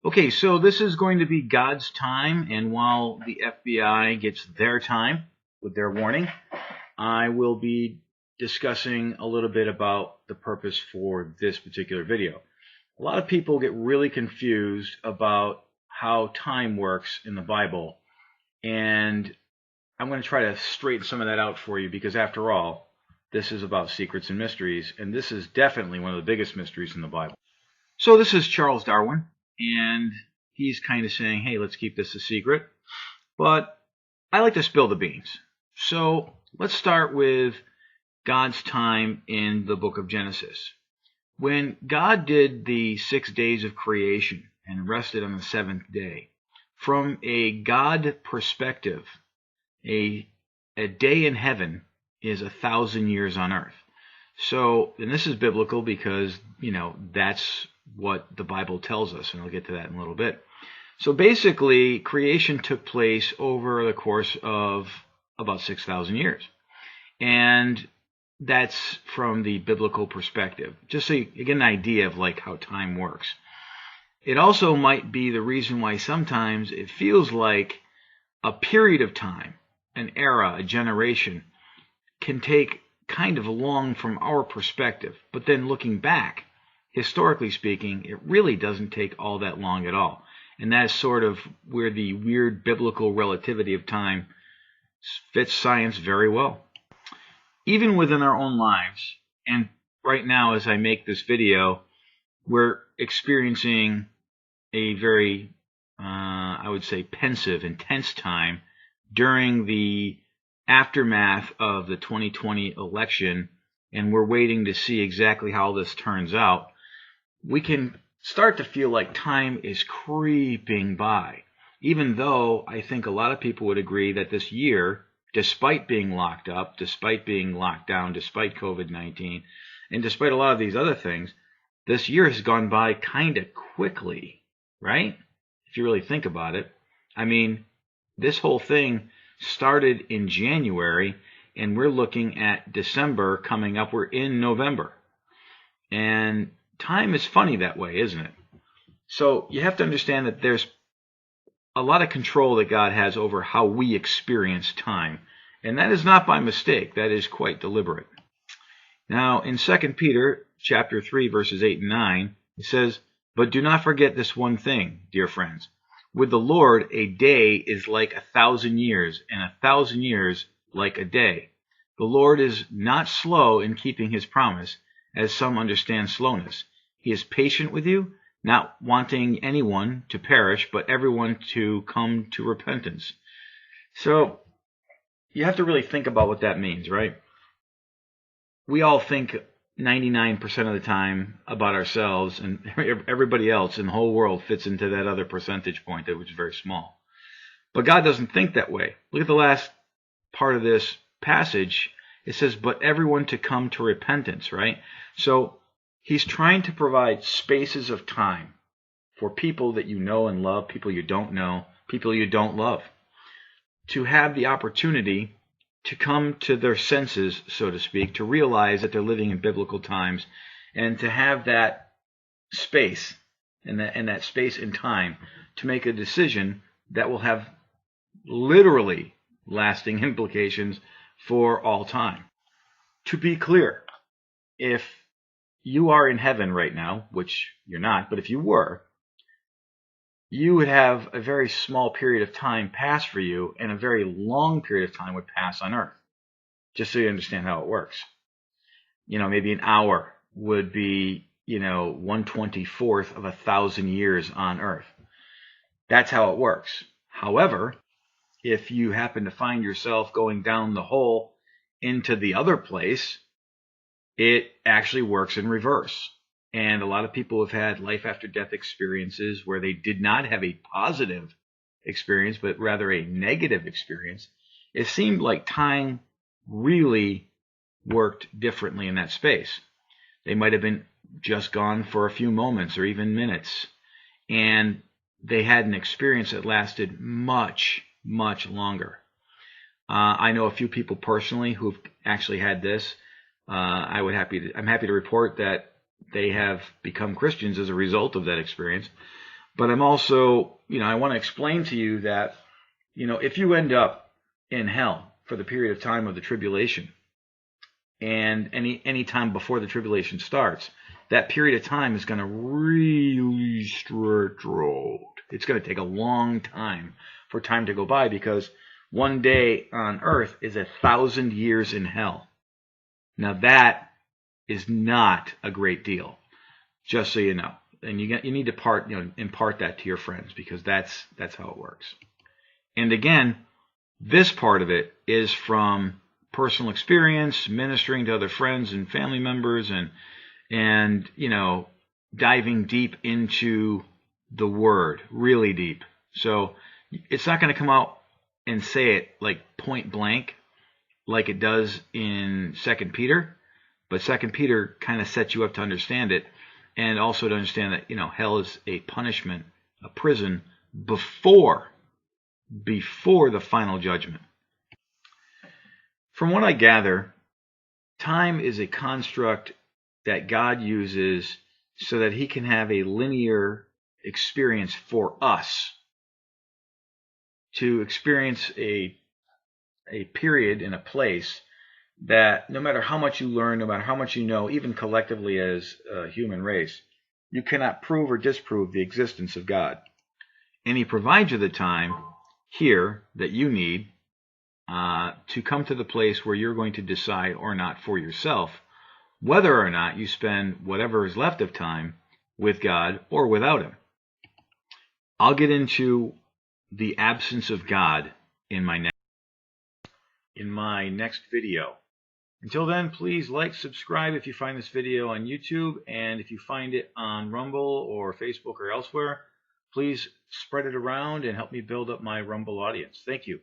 Okay, so this is going to be God's time, and while the FBI gets their time with their warning, I will be discussing a little bit about the purpose for this particular video. A lot of people get really confused about how time works in the Bible, and I'm going to try to straighten some of that out for you because, after all, this is about secrets and mysteries, and this is definitely one of the biggest mysteries in the Bible. So this is Charles Darwin, and he's kind of saying, hey, let's keep this a secret. But I like to spill the beans. So let's start with God's time in the book of Genesis. When God did the 6 days of creation and rested on the seventh day, from a God perspective, a day in heaven is 1,000 years on earth. So, and this is biblical because, that's what the Bible tells us, and I'll get to that in a little bit. So basically, creation took place over the course of about 6,000 years. And that's from the biblical perspective. Just so you get an idea of how time works. It also might be the reason why sometimes it feels like a period of time, an era, a generation, can take kind of long from our perspective. But then looking back, historically speaking, it really doesn't take all that long at all. And that's sort of where the weird biblical relativity of time fits science very well. Even within our own lives, and right now as I make this video, we're experiencing a very, I would say, pensive, intense time during the aftermath of the 2020 election, and we're waiting to see exactly how this turns out. We can start to feel like time is creeping by, even though I think a lot of people would agree that this year, despite being locked up, despite being locked down, despite COVID-19, and despite a lot of these other things, this year has gone by kind of quickly, right? If you really think about it. I mean, this whole thing started in January, and we're looking at December coming up. We're in November. And time is funny that way, isn't it? So you have to understand that there's a lot of control that God has over how we experience time. And that is not by mistake. That is quite deliberate. Now, in 2 Peter chapter 3, verses 8 and 9, it says, "But do not forget this one thing, dear friends. With the Lord, a day is like 1,000 years, and 1,000 years like a day. The Lord is not slow in keeping his promise, as some understand slowness. He is patient with you, not wanting anyone to perish, but everyone to come to repentance." So you have to really think about what that means, right? We all think 99% of the time about ourselves, and everybody else in the whole world fits into that other percentage point, which is very small. But God doesn't think that way. Look at the last part of this passage. It says, but everyone to come to repentance, right? So he's trying to provide spaces of time for people that you know and love, people you don't know, people you don't love, to have the opportunity to come to their senses, so to speak, to realize that they're living in biblical times, and to have that space and that space in time to make a decision that will have literally lasting implications for all time. To be clear, if you are in heaven right now, which you're not, but if you were, you would have a very small period of time pass for you, and a very long period of time would pass on earth. Just so you understand how it works. Maybe an hour would be, 1/24 of 1,000 years on earth. That's how it works. However, if you happen to find yourself going down the hole into the other place, it actually works in reverse. And a lot of people have had life after death experiences where they did not have a positive experience, but rather a negative experience. It seemed like time really worked differently in that space. They might have been just gone for a few moments or even minutes, and they had an experience that lasted much, much longer. I know a few people personally who've actually had this. I'm happy to report that they have become Christians as a result of that experience. But I'm also, I want to explain to you that, if you end up in hell for the period of time of the tribulation, and any time before the tribulation starts, that period of time is going to really stretch out. It's going to take a long time for time to go by, because one day on earth is 1,000 years in hell. Now that is not a great deal, just so you know. And you need to impart that to your friends, because that's how it works. And again, this part of it is from personal experience, ministering to other friends and family members, and diving deep into the Word, really deep. So it's not going to come out and say it like point blank, like it does in 2 Peter. But 2 Peter kind of sets you up to understand it, and also to understand that hell is a punishment, a prison before the final judgment. From what I gather, time is a construct that God uses so that he can have a linear experience for us, to experience a period in a place that no matter how much you learn, no matter how much you know, even collectively as a human race, you cannot prove or disprove the existence of God. And he provides you the time here that you need to come to the place where you're going to decide or not for yourself whether or not you spend whatever is left of time with God or without him. I'll get into the absence of God in my next video. Until then, please like, subscribe if you find this video on YouTube, and if you find it on Rumble or Facebook or elsewhere, please spread it around and help me build up my Rumble audience. Thank you.